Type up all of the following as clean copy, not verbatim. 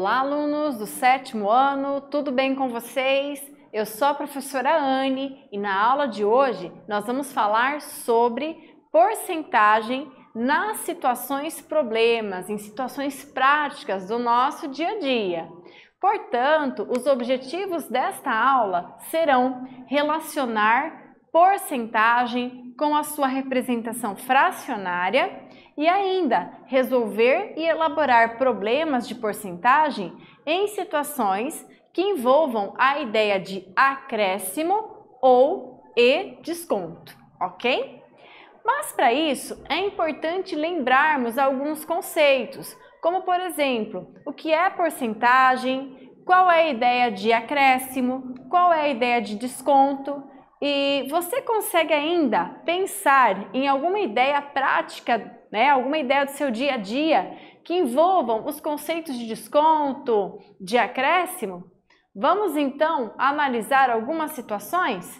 Olá, alunos do 7º ano, tudo bem com vocês? Eu sou a professora Anne e na aula de hoje nós vamos falar sobre porcentagem nas situações problemas, em situações práticas do nosso dia a dia. Portanto, os objetivos desta aula serão relacionar porcentagem com a sua representação fracionária e ainda resolver e elaborar problemas de porcentagem em situações que envolvam a ideia de acréscimo ou desconto, ok? Mas para isso é importante lembrarmos alguns conceitos, como por exemplo, o que é porcentagem, qual é a ideia de acréscimo, qual é a ideia de desconto. E você consegue ainda pensar em alguma ideia prática, alguma ideia do seu dia a dia que envolvam os conceitos de desconto, de acréscimo? Vamos então analisar algumas situações?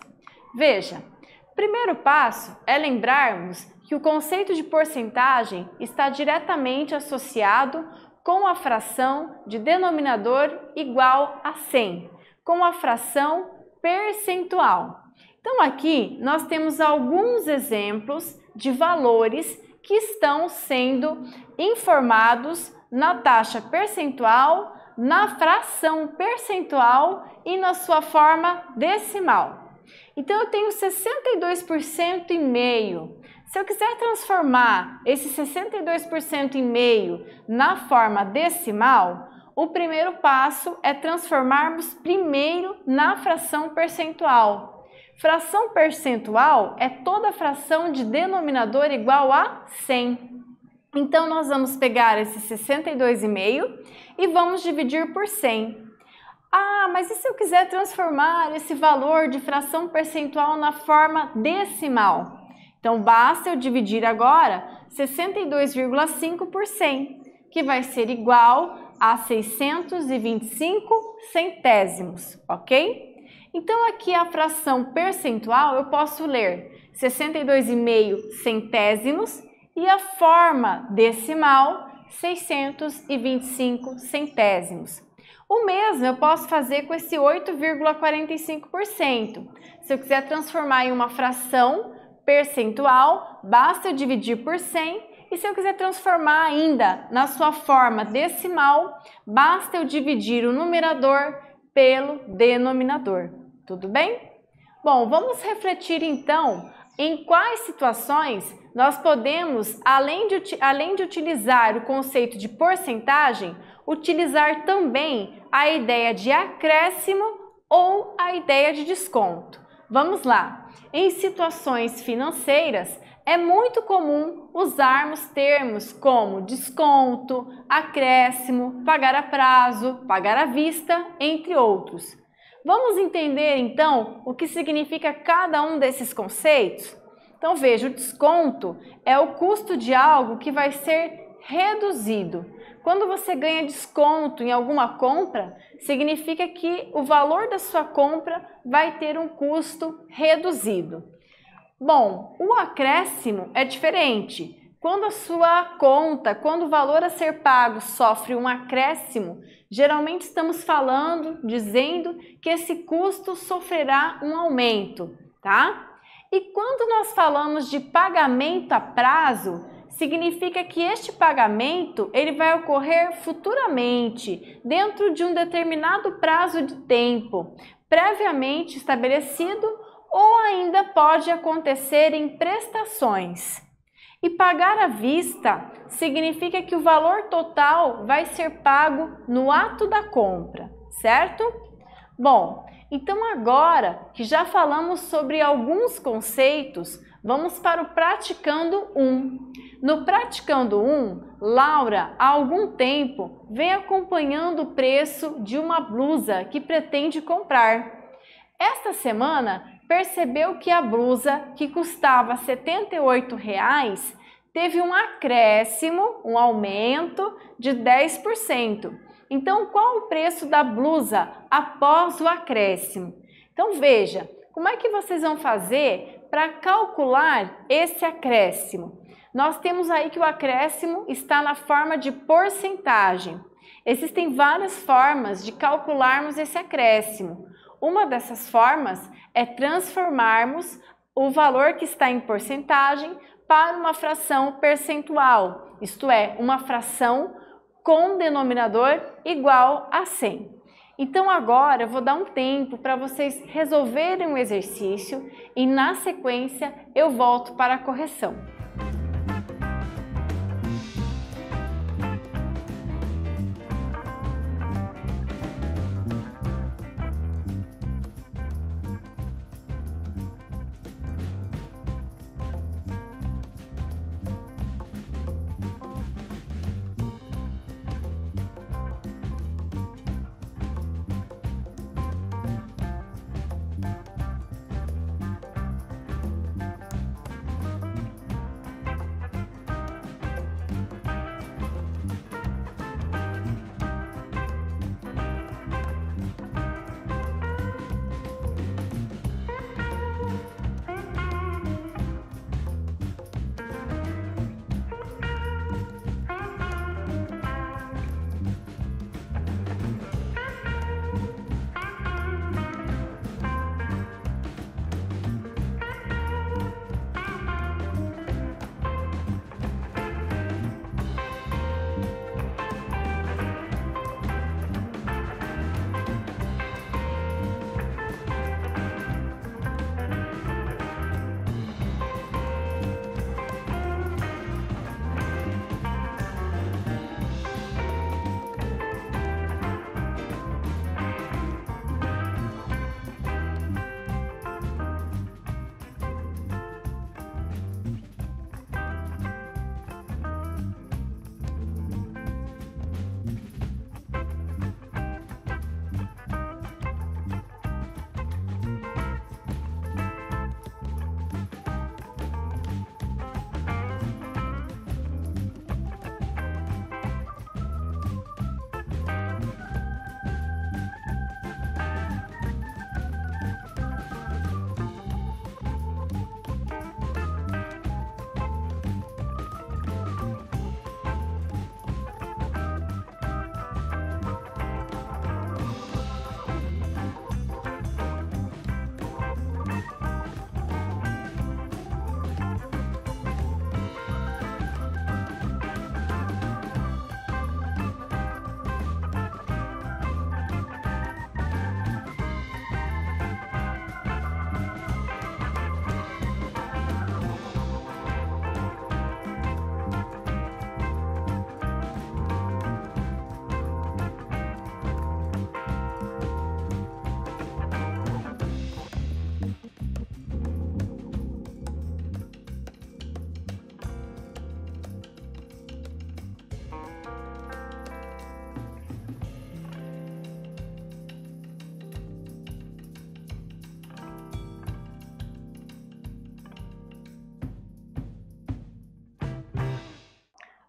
Veja, o primeiro passo é lembrarmos que o conceito de porcentagem está diretamente associado com a fração de denominador igual a 100, com a fração percentual. Então aqui nós temos alguns exemplos de valores que estão sendo informados na taxa percentual, na fração percentual e na sua forma decimal. Então eu tenho 62% e meio. Se eu quiser transformar esse 62% e meio na forma decimal, o primeiro passo é transformarmos primeiro na fração percentual. Fração percentual é toda fração de denominador igual a 100. Então, nós vamos pegar esse 62,5 e vamos dividir por 100. Ah, mas e se eu quiser transformar esse valor de fração percentual na forma decimal? Então, basta eu dividir agora 62,5 por 100, que vai ser igual a 625 centésimos, ok? Então, aqui a fração percentual eu posso ler 62,5 centésimos e a forma decimal 625 centésimos. O mesmo eu posso fazer com esse 8,45%. Se eu quiser transformar em uma fração percentual, basta eu dividir por 100. E se eu quiser transformar ainda na sua forma decimal, basta eu dividir o numerador pelo denominador. Tudo bem? Bom, vamos refletir então em quais situações nós podemos, além de utilizar o conceito de porcentagem, utilizar também a ideia de acréscimo ou a ideia de desconto. Vamos lá! Em situações financeiras, é muito comum usarmos termos como desconto, acréscimo, pagar a prazo, pagar à vista, entre outros. Vamos entender então o que significa cada um desses conceitos? Então veja, o desconto é o custo de algo que vai ser reduzido. Quando você ganha desconto em alguma compra, significa que o valor da sua compra vai ter um custo reduzido. Bom, o acréscimo é diferente. Quando a sua conta, quando o valor a ser pago sofre um acréscimo, geralmente estamos falando, dizendo que esse custo sofrerá um aumento, tá? E quando nós falamos de pagamento a prazo, significa que este pagamento ele vai ocorrer futuramente, dentro de um determinado prazo de tempo, previamente estabelecido, ou ainda pode acontecer em prestações. E pagar à vista significa que o valor total vai ser pago no ato da compra, certo? Bom, então agora que já falamos sobre alguns conceitos, vamos para o Praticando 1. No Praticando 1, Laura, há algum tempo, vem acompanhando o preço de uma blusa que pretende comprar. Esta semana, percebeu que a blusa, que custava R$ 78, teve um acréscimo, um aumento de 10%. Então, qual o preço da blusa após o acréscimo? Então, veja, como é que vocês vão fazer para calcular esse acréscimo? Nós temos aí que o acréscimo está na forma de porcentagem. Existem várias formas de calcularmos esse acréscimo. Uma dessas formas é transformarmos o valor que está em porcentagem para uma fração percentual, isto é, uma fração com denominador igual a 100. Então agora eu vou dar um tempo para vocês resolverem o exercício e na sequência eu volto para a correção.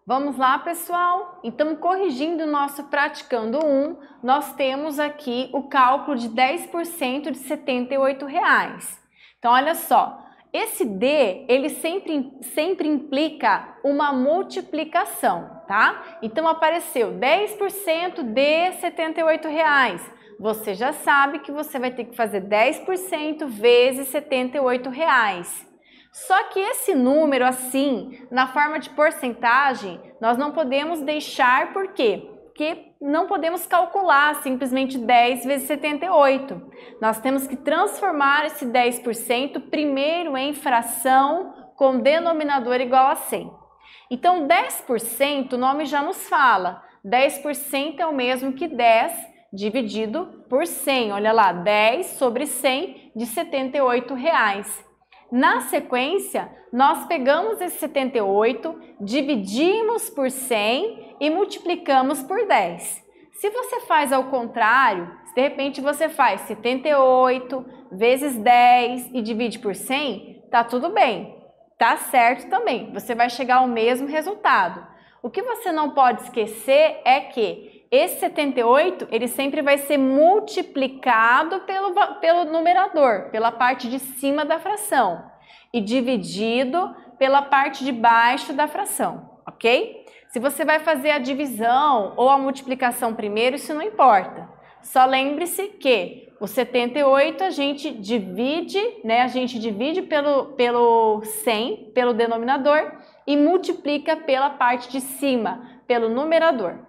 Vamos lá, pessoal? Então, corrigindo o nosso praticando 1, nós temos aqui o cálculo de 10% de R$ 78. Então, olha só, esse D, ele sempre implica uma multiplicação, tá? Então, apareceu 10% de R$ 78. Você já sabe que você vai ter que fazer 10% vezes R$ 78. Só que esse número, assim, na forma de porcentagem, nós não podemos deixar, por quê? Porque não podemos calcular simplesmente 10 vezes 78. Nós temos que transformar esse 10% primeiro em fração com denominador igual a 100. Então, 10%, o nome já nos fala, 10% é o mesmo que 10 dividido por 100. Olha lá, 10 sobre 100 de R$ 78. Na sequência, nós pegamos esse 78, dividimos por 100 e multiplicamos por 10. Se você faz ao contrário, de repente você faz 78 vezes 10 e divide por 100, tá tudo bem, tá certo também, você vai chegar ao mesmo resultado. O que você não pode esquecer é que esse 78, ele sempre vai ser multiplicado pelo numerador, pela parte de cima da fração, e dividido pela parte de baixo da fração, ok? Se você vai fazer a divisão ou a multiplicação primeiro, isso não importa. Só lembre-se que o 78 a gente divide, né? A gente divide pelo 100, pelo denominador, e multiplica pela parte de cima, pelo numerador.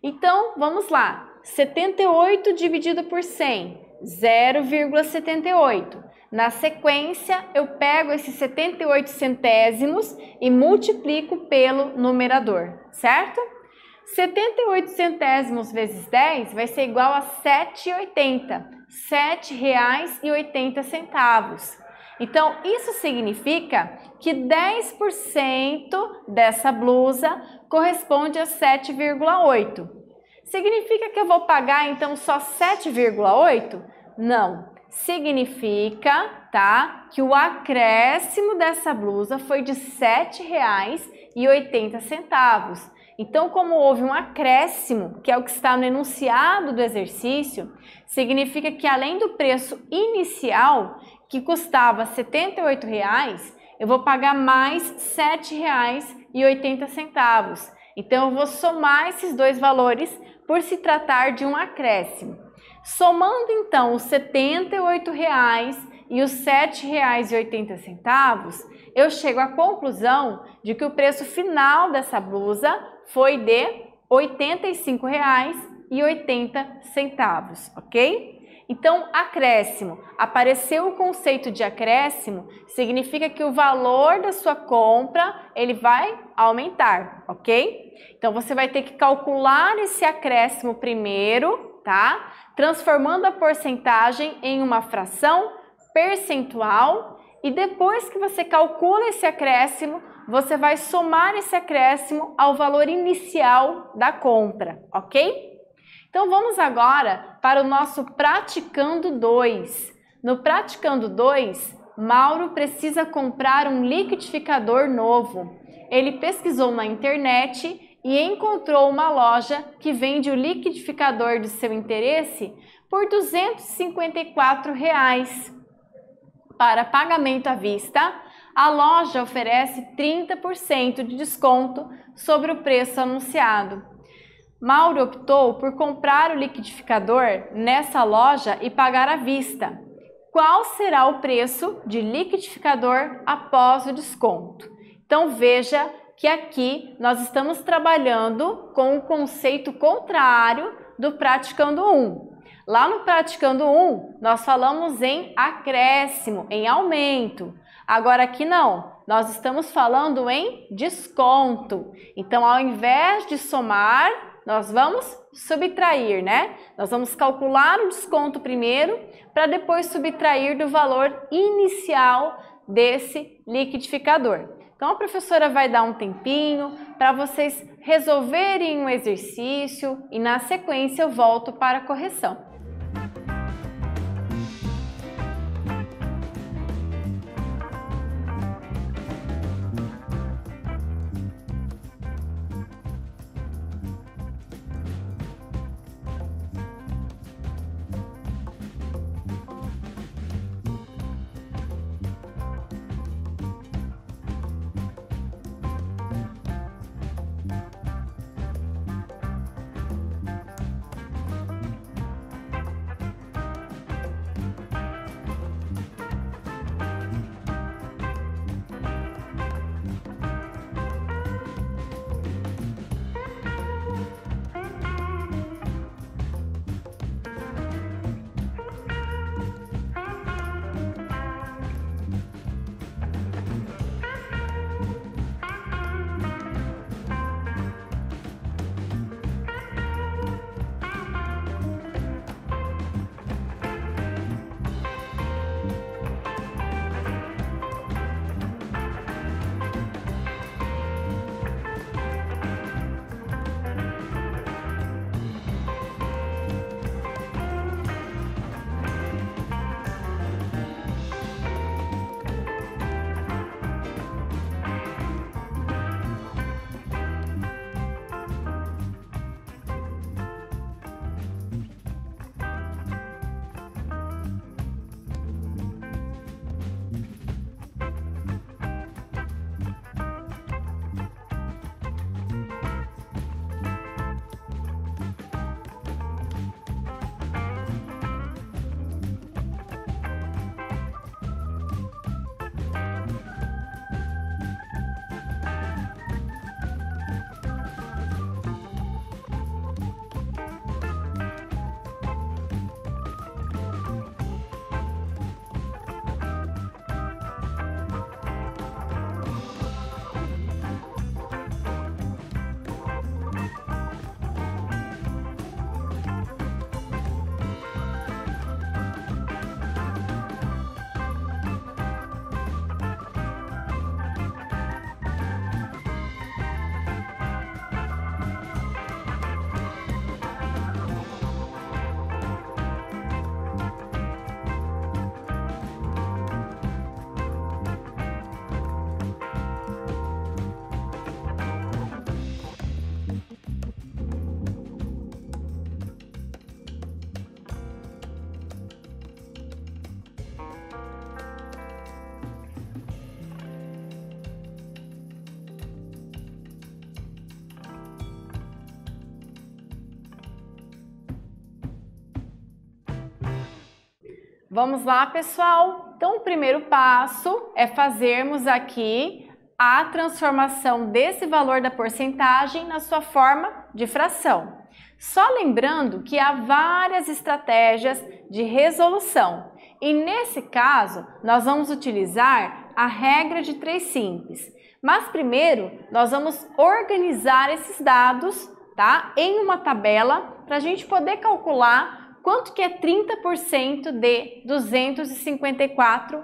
Então, vamos lá. 78 dividido por 100, 0,78. Na sequência, eu pego esses 78 centésimos e multiplico pelo numerador, certo? 78 centésimos vezes 10 vai ser igual a 7,80. R$ 7,80. Então, isso significa que 10% dessa blusa corresponde a 7,8. Significa que eu vou pagar, então, só 7,8? Não. Significa, tá, que o acréscimo dessa blusa foi de R$ 7,80. Então, como houve um acréscimo, que é o que está no enunciado do exercício, significa que além do preço inicial, que custava R$ 78, eu vou pagar mais R$ 7,80. Então, eu vou somar esses dois valores por se tratar de um acréscimo. Somando, então, os R$ 78 e os R$ 7,80, eu chego à conclusão de que o preço final dessa blusa foi de R$ 85,80, ok? Então, acréscimo. Apareceu o conceito de acréscimo, significa que o valor da sua compra, ele vai aumentar, ok? Então, você vai ter que calcular esse acréscimo primeiro, tá? Transformando a porcentagem em uma fração percentual e depois que você calcula esse acréscimo, você vai somar esse acréscimo ao valor inicial da compra, ok? Então, vamos agora para o nosso Praticando 2. No Praticando 2, Mauro precisa comprar um liquidificador novo. Ele pesquisou na internet e encontrou uma loja que vende o liquidificador de seu interesse por R$ 254. Para pagamento à vista, a loja oferece 30% de desconto sobre o preço anunciado. Mauro optou por comprar o liquidificador nessa loja e pagar à vista. Qual será o preço de liquidificador após o desconto? Então veja que aqui nós estamos trabalhando com o conceito contrário do Praticando 1. Lá no Praticando 1, nós falamos em acréscimo, em aumento. Agora aqui não, nós estamos falando em desconto. Então, ao invés de somar, nós vamos subtrair, né? Nós vamos calcular o desconto primeiro, para depois subtrair do valor inicial desse liquidificador. Então, a professora vai dar um tempinho para vocês resolverem um exercício e, na sequência, eu volto para a correção. Vamos lá, pessoal? Então, o primeiro passo é fazermos aqui a transformação desse valor da porcentagem na sua forma de fração. Só lembrando que há várias estratégias de resolução e, nesse caso, nós vamos utilizar a regra de 3 simples. Mas, primeiro, nós vamos organizar esses dados, tá, em uma tabela para a gente poder calcular quanto que é 30% de R$ 254,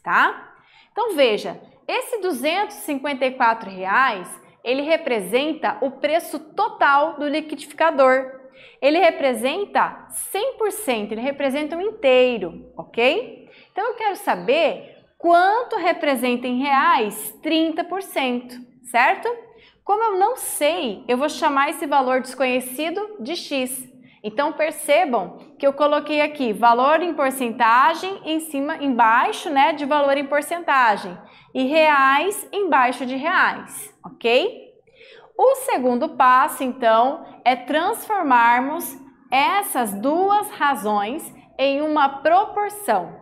tá? Então, veja, esse R$ 254, ele representa o preço total do liquidificador. Ele representa 100%, ele representa um inteiro, ok? Então, eu quero saber quanto representa em reais 30%, certo? Como eu não sei, eu vou chamar esse valor desconhecido de X. Então, percebam que eu coloquei aqui valor em porcentagem embaixo, né, de valor em porcentagem e reais embaixo de reais, ok? O segundo passo, então, é transformarmos essas duas razões em uma proporção.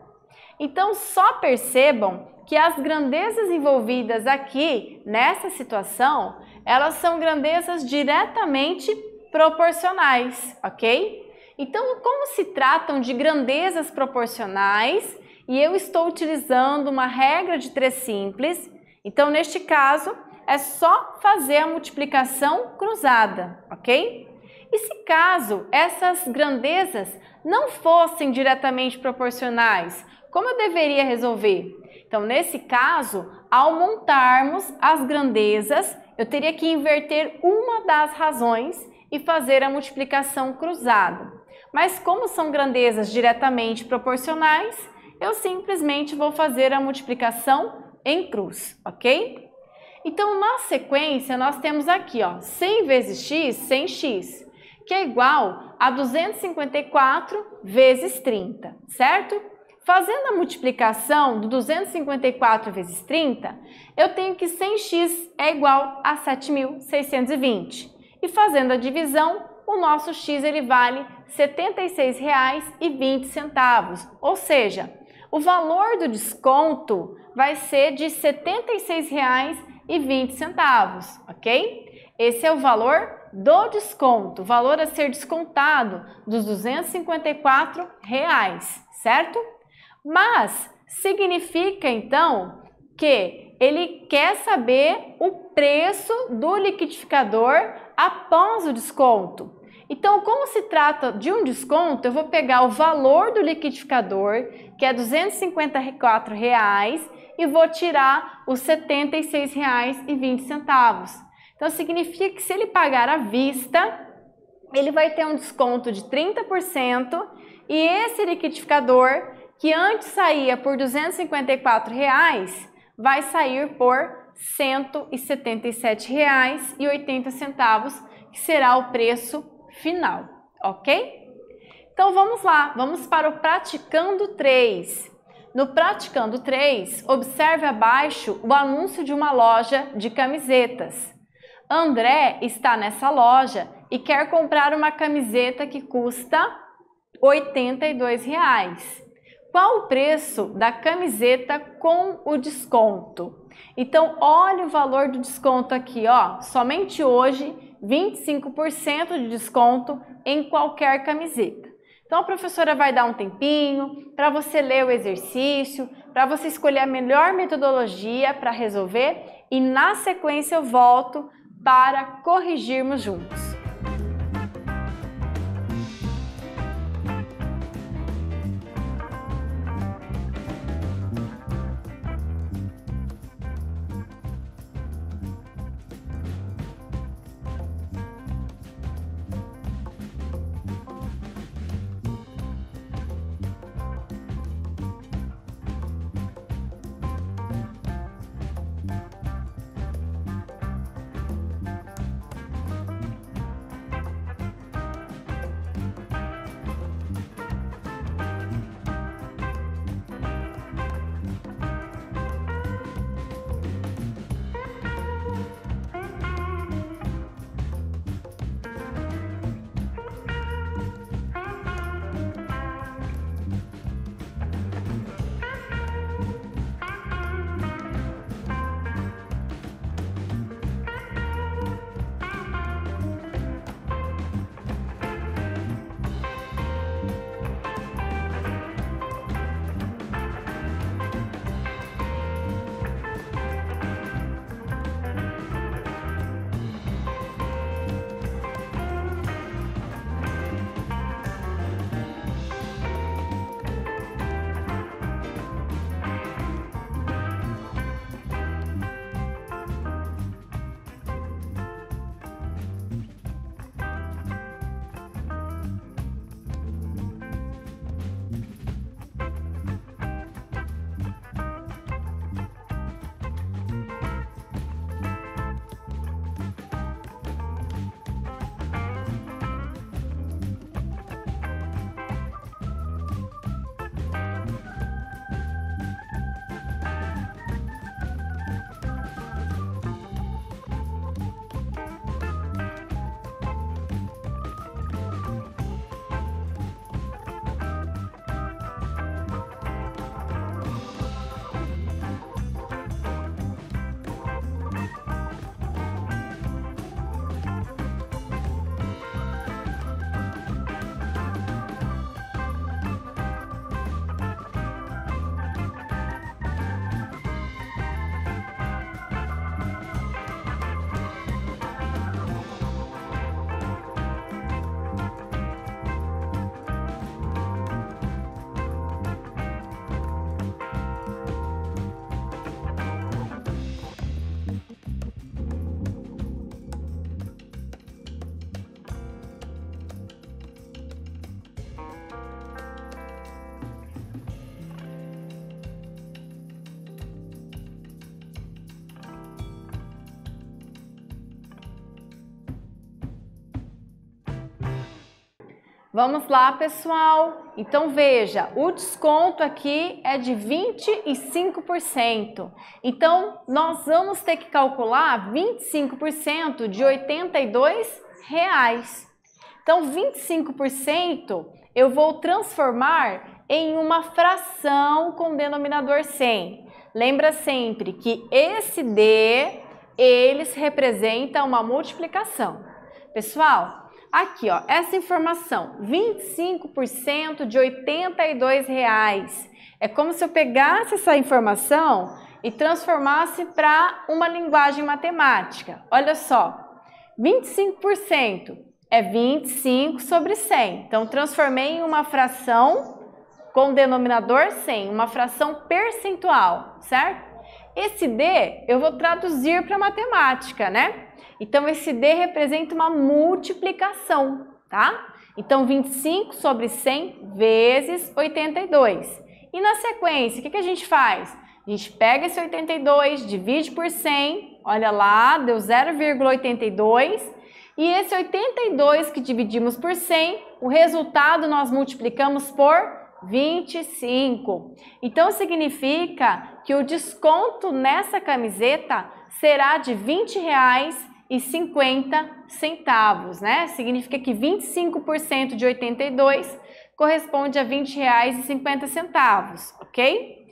Então, só percebam que as grandezas envolvidas aqui, nessa situação, elas são grandezas diretamente proporcionais, ok? Então, como se tratam de grandezas proporcionais e eu estou utilizando uma regra de 3 simples, então, neste caso, é só fazer a multiplicação cruzada, ok? E se caso essas grandezas não fossem diretamente proporcionais, como eu deveria resolver? Então, nesse caso, ao montarmos as grandezas, eu teria que inverter uma das razões e fazer a multiplicação cruzada. Mas como são grandezas diretamente proporcionais, eu simplesmente vou fazer a multiplicação em cruz, ok? Então, na sequência, nós temos aqui, ó, 100 vezes x, 100x, que é igual a 254 vezes 30, certo? Fazendo a multiplicação do 254 vezes 30, eu tenho que 100x é igual a 7.620. E fazendo a divisão, o nosso x ele vale R$ 76,20, ou seja, o valor do desconto vai ser de R$ 76,20, ok? Esse é o valor do desconto, o valor a ser descontado dos R$ 254, certo? Mas significa então que ele quer saber o preço do liquidificador após o desconto. Então, como se trata de um desconto, eu vou pegar o valor do liquidificador, que é R$ 254, e vou tirar os R$ 76,20. Então, significa que se ele pagar à vista, ele vai ter um desconto de 30% e esse liquidificador, que antes saía por R$ 254, vai sair por R$ 177,80, que será o preço final, ok? Então, vamos lá, vamos para o Praticando 3. No Praticando 3, observe abaixo o anúncio de uma loja de camisetas. André está nessa loja e quer comprar uma camiseta que custa R$ 82. Qual o preço da camiseta com o desconto? Então, olha o valor do desconto aqui, ó. Somente hoje, 25% de desconto em qualquer camiseta. Então, a professora vai dar um tempinho para você ler o exercício, para você escolher a melhor metodologia para resolver e, na sequência, eu volto para corrigirmos juntos. Vamos lá, pessoal. Então, veja, o desconto aqui é de 25%. Então, nós vamos ter que calcular 25% de R$ 82. Então, 25% eu vou transformar em uma fração com denominador 100. Lembra sempre que esse D, eles representam uma multiplicação. Pessoal, aqui, ó, essa informação, 25% de R$ 82. É como se eu pegasse essa informação e transformasse para uma linguagem matemática. Olha só, 25% é 25 sobre 100. Então, transformei em uma fração com denominador 100, uma fração percentual, certo? Esse D eu vou traduzir para matemática, né? Então, esse D representa uma multiplicação, tá? Então, 25 sobre 100 vezes 82. E na sequência, o que a gente faz? A gente pega esse 82, divide por 100, olha lá, deu 0,82. E esse 82 que dividimos por 100, o resultado nós multiplicamos por 25. Então, significa que o desconto nessa camiseta será de R$ 20,50, né? Significa que 25% de 82 corresponde a R$ 20,50, ok?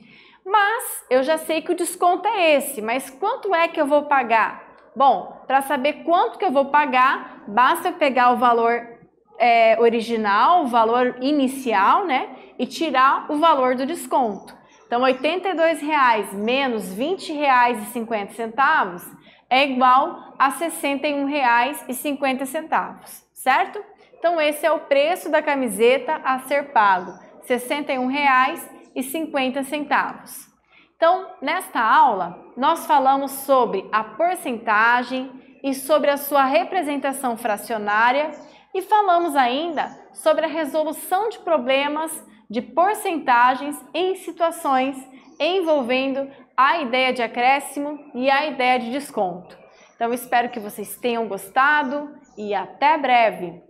Mas eu já sei que o desconto é esse, mas quanto é que eu vou pagar? Bom, para saber quanto que eu vou pagar, basta eu pegar o valor original, o valor inicial, né? E tirar o valor do desconto. Então, R$ 82,00 menos R$ 20,50 é igual a R$ 61,50, certo? Então, esse é o preço da camiseta a ser pago, R$ 61,50. Então, nesta aula, nós falamos sobre a porcentagem e sobre a sua representação fracionária e falamos ainda sobre a resolução de problemas de porcentagens em situações envolvendo a ideia de acréscimo e a ideia de desconto. Então, espero que vocês tenham gostado e até breve!